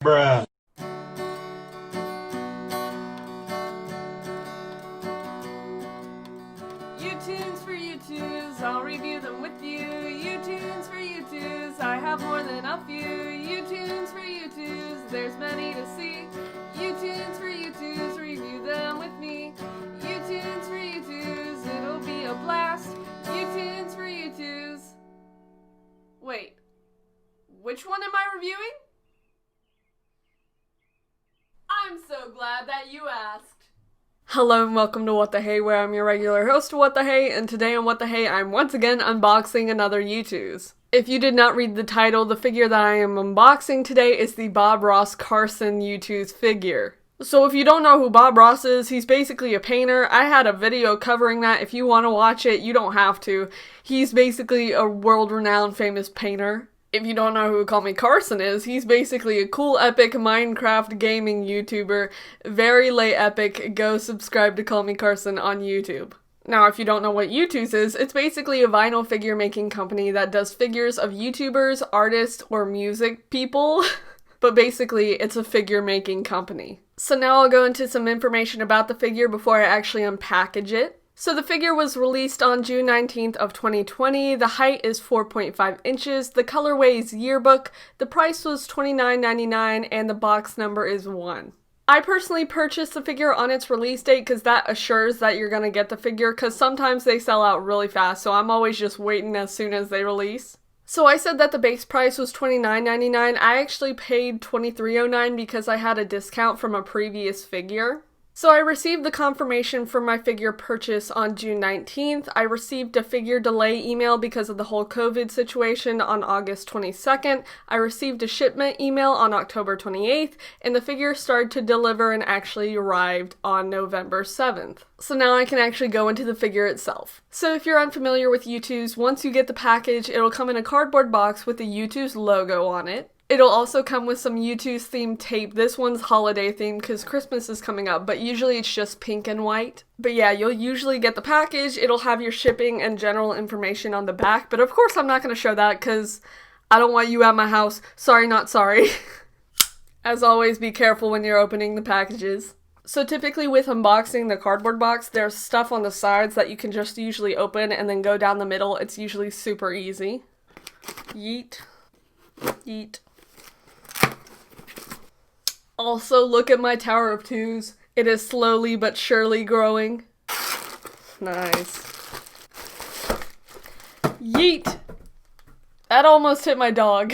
Bruh. YouTooz for YouTooz, I'll review them with you. YouTooz for YouTooz, I have more than a few. YouTooz for YouTooz, there's many to see. YouTooz for YouTooz, review them with me. YouTooz for YouTooz, it'll be a blast. YouTooz for YouTooz. Wait, which one am I reviewing? I'm so glad that you asked. Hello and welcome to What the Hey, where I'm your regular host, What the Hey, and today on What the Hey, I'm once again unboxing another YouTooz. If you did not read the title, the figure that I am unboxing today is the Ross Carson YouTooz figure. So if you don't know who Bob Ross is, he's basically a painter. I had a video covering that. If you want to watch it, you don't have to. He's basically a world-renowned famous painter. If you don't know who CallMeCarson is, he's basically a cool, epic Minecraft gaming YouTuber. Very late epic. Go subscribe to CallMeCarson on YouTube. Now, if you don't know what YouTooz is, it's basically a vinyl figure making company that does figures of YouTubers, artists, or music people. But basically, it's a figure making company. So now I'll go into some information about the figure before I actually unpackage it. So the figure was released on June 19th of 2020, the height is 4.5 inches, the colorway is yearbook, the price was $29.99, and the box number is 1. I personally purchased the figure on its release date because that assures that you're going to get the figure, because sometimes they sell out really fast, so I'm always just waiting as soon as they release. So I said that the base price was $29.99, I actually paid $23.09 because I had a discount from a previous figure. So I received the confirmation for my figure purchase on June 19th. I received a figure delay email because of the whole COVID situation on August 22nd. I received a shipment email on October 28th, and the figure started to deliver and actually arrived on November 7th. So now I can actually go into the figure itself. So if you're unfamiliar with YouTooz, once you get the package, it'll come in a cardboard box with the YouTooz logo on it. It'll also come with some YouTooz themed tape. This one's holiday themed because Christmas is coming up, but usually it's just pink and white. But yeah, you'll usually get the package. It'll have your shipping and general information on the back, but of course I'm not going to show that because I don't want you at my house. Sorry, not sorry. As always, be careful when you're opening the packages. So typically with unboxing the cardboard box, there's stuff on the sides that you can just usually open and then go down the middle. It's usually super easy. Yeet. Yeet. Also, look at my Tower of Twos. It is slowly but surely growing. Nice. Yeet! That almost hit my dog.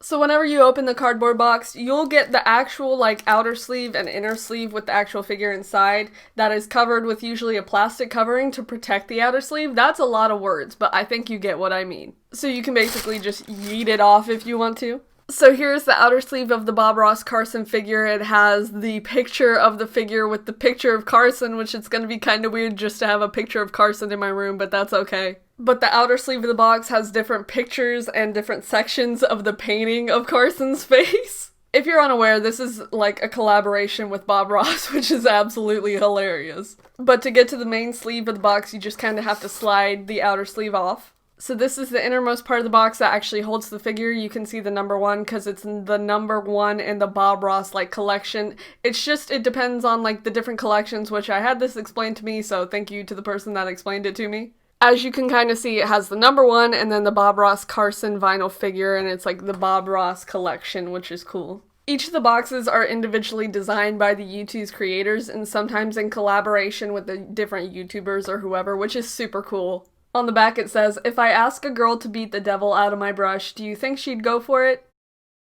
So whenever you open the cardboard box, you'll get the actual outer sleeve and inner sleeve with the actual figure inside that is covered with usually a plastic covering to protect the outer sleeve. That's a lot of words, but I think you get what I mean. So you can basically just yeet it off if you want to. So here's the outer sleeve of the Ross Carson figure. It has the picture of the figure with the picture of Carson, which it's gonna be kind of weird just to have a picture of Carson in my room, but that's okay. But the outer sleeve of the box has different pictures and different sections of the painting of Carson's face. If you're unaware, this is like a collaboration with Bob Ross, which is absolutely hilarious. But to get to the main sleeve of the box, you just kind of have to slide the outer sleeve off. So this is the innermost part of the box that actually holds the figure. You can see the number 1 because it's the number 1 in the Bob Ross collection. It's just, it depends on the different collections, which I had this explained to me, so thank you to the person that explained it to me. As you can kind of see, it has the number 1 and then the Ross Carson vinyl figure, and it's the Bob Ross collection, which is cool. Each of the boxes are individually designed by the YouTooz creators and sometimes in collaboration with the different YouTubers or whoever, which is super cool. On the back it says, "If I ask a girl to beat the devil out of my brush, do you think she'd go for it?"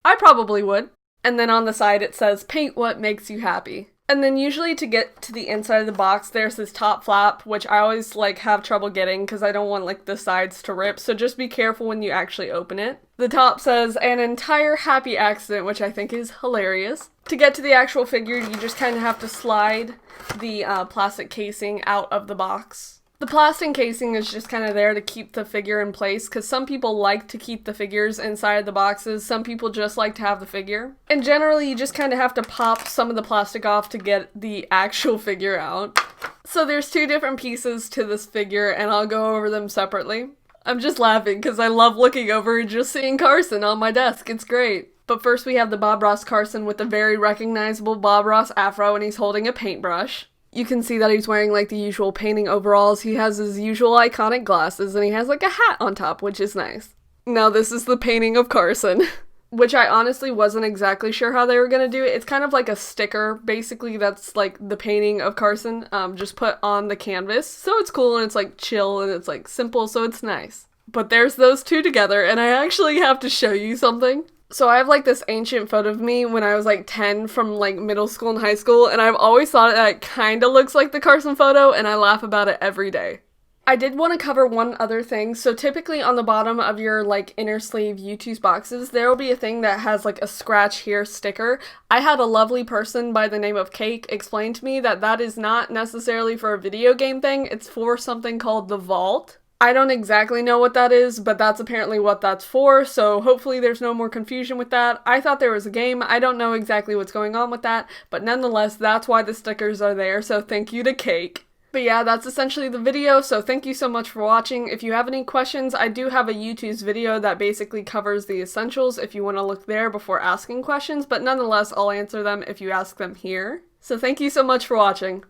I probably would. And then on the side it says, "Paint what makes you happy." And then usually to get to the inside of the box, there's this top flap, which I always have trouble getting because I don't want the sides to rip, so just be careful when you actually open it. The top says, "An entire happy accident," which I think is hilarious. To get to the actual figure, you just kind of have to slide the plastic casing out of the box. The plastic casing is just kind of there to keep the figure in place because some people like to keep the figures inside the boxes, some people just like to have the figure. And generally you just kind of have to pop some of the plastic off to get the actual figure out. So there's 2 different pieces to this figure and I'll go over them separately. I'm just laughing because I love looking over and just seeing Carson on my desk, it's great. But first we have the Bob Ross Carson with the very recognizable Bob Ross afro, and he's holding a paintbrush. You can see that he's wearing like the usual painting overalls, he has his usual iconic glasses, and he has like a hat on top, which is nice. Now this is the painting of Carson, which I honestly wasn't exactly sure how they were gonna do it. It's kind of like a sticker, basically, that's like the painting of Carson, just put on the canvas. So it's cool and it's like chill and it's like simple, so it's nice. But there's those two together, and I actually have to show you something. So I have like this ancient photo of me when I was like 10 from like middle school and high school, and I've always thought that it kind of looks like the Carson photo, and I laugh about it every day. I did want to cover one other thing. So typically on the bottom of your like inner sleeve YouTooz boxes, there will be a thing that has like a scratch here sticker. I had a lovely person by the name of Cake explain to me that that is not necessarily for a video game thing, it's for something called the Vault. I don't exactly know what that is, but that's apparently what that's for, so hopefully there's no more confusion with that. I thought there was a game, I don't know exactly what's going on with that, but nonetheless, that's why the stickers are there, so thank you to Cake. But yeah, that's essentially the video, so thank you so much for watching. If you have any questions, I do have a YouTooz video that basically covers the essentials if you want to look there before asking questions, but nonetheless, I'll answer them if you ask them here. So thank you so much for watching.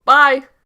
Bye!